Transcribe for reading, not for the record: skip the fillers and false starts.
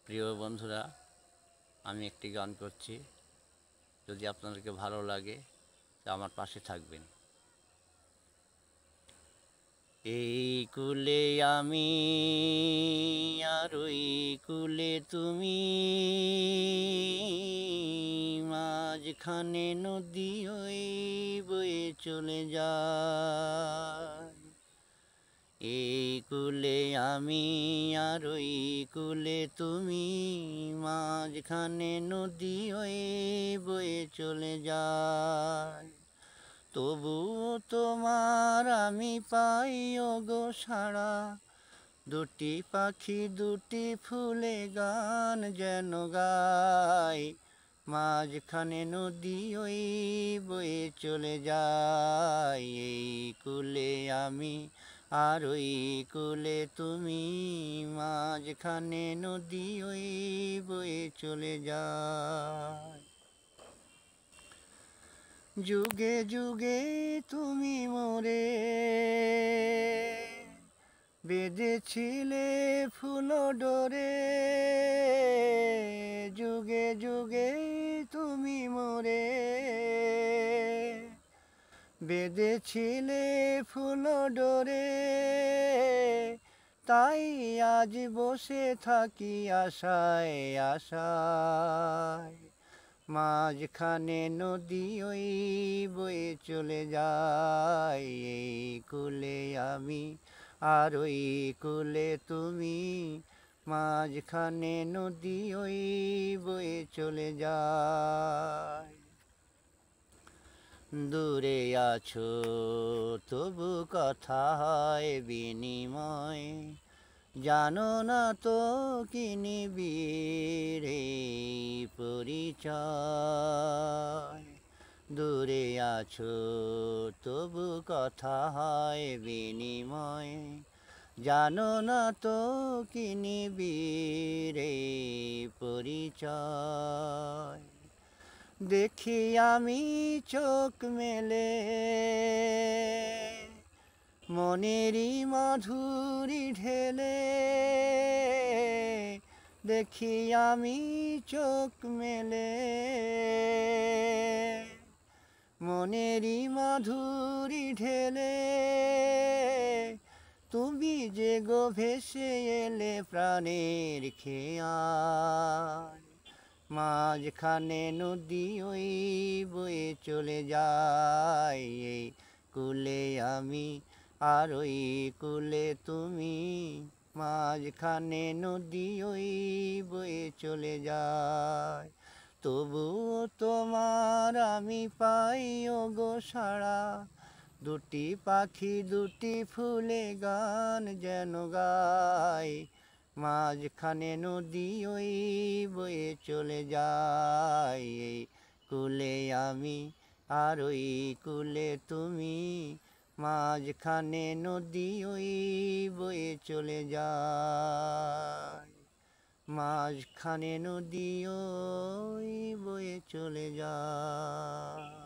প্রিয় বন্ধুরা, আমি একটি গান করছি। যদি আপনাদেরকে ভালো লাগে তো আমার পাশে থাকবেন। এই কুলে আমি আর ওই কুলে তুমি, মাঝখানে নদী ওই বয়ে চলে যায়। এই কুলে আমি আর ওই কুলে তুমি, মাঝখানে নদী ওই বয়ে চলে যায়। তবুও তোমার আমি পাই ওগো সাড়া, দুটি পাখি দুটি ফুলে গান যেন গায়। মাঝখানে নদী ওই বয়ে চলে যায়। এই কুলে আমি আর ওই কুলে তুমি, মাঝখানে নদী ওই বয়ে চলে যায়। যুগে যুগে তুমি মোরে বেঁধেছিলে ফুল ডোরে, যুগে যুগে তুমি মোরে বেঁধেছিলে ফুল ডোরে। তাই আজ বসে থাকি আশায় আশায়, মাঝখানে নদী ওই বয়ে চলে যায়। এই কুলে আমি আর ওই কুলে তুমি, মাঝখানে নদী ওই বয়ে চলে যায়। দূরে আছো তবু কথা হয় বিনিময়, জানো না তো কি নিবিড় পরিচয়। দূরে আছো তবু কথা হয় বিনিময়, জানো না তো কি নিবিড় পরিচয়। দেখি আমি চোখ মেলে মনেরই মাধুরী ঢেলে, দেখি আমি চোখ মেলে মনেরই মাধুরী ঢেলে। তুমি যে গো ভেসে এলে প্রাণের খেয়াল, মাঝখানে নদী ওই বয়ে চলে যায়। এই কুলে আমি আর ওই কুলে তুমি, মাঝখানে নদী ওই বয়ে চলে যায়। তবুও তোমার আমি পাই ওগো সাড়া, দুটি পাখি দুটি ফুলে গান যেন গায়। মাঝখানে নদী ওই বয়ে চলে যায়। এই কুলে আমি আর ওই কুলে তুমি, মাঝখানে নদী ওই বয়ে চলে যায়। মাঝখানে নদী ওই বয়ে চলে যায়।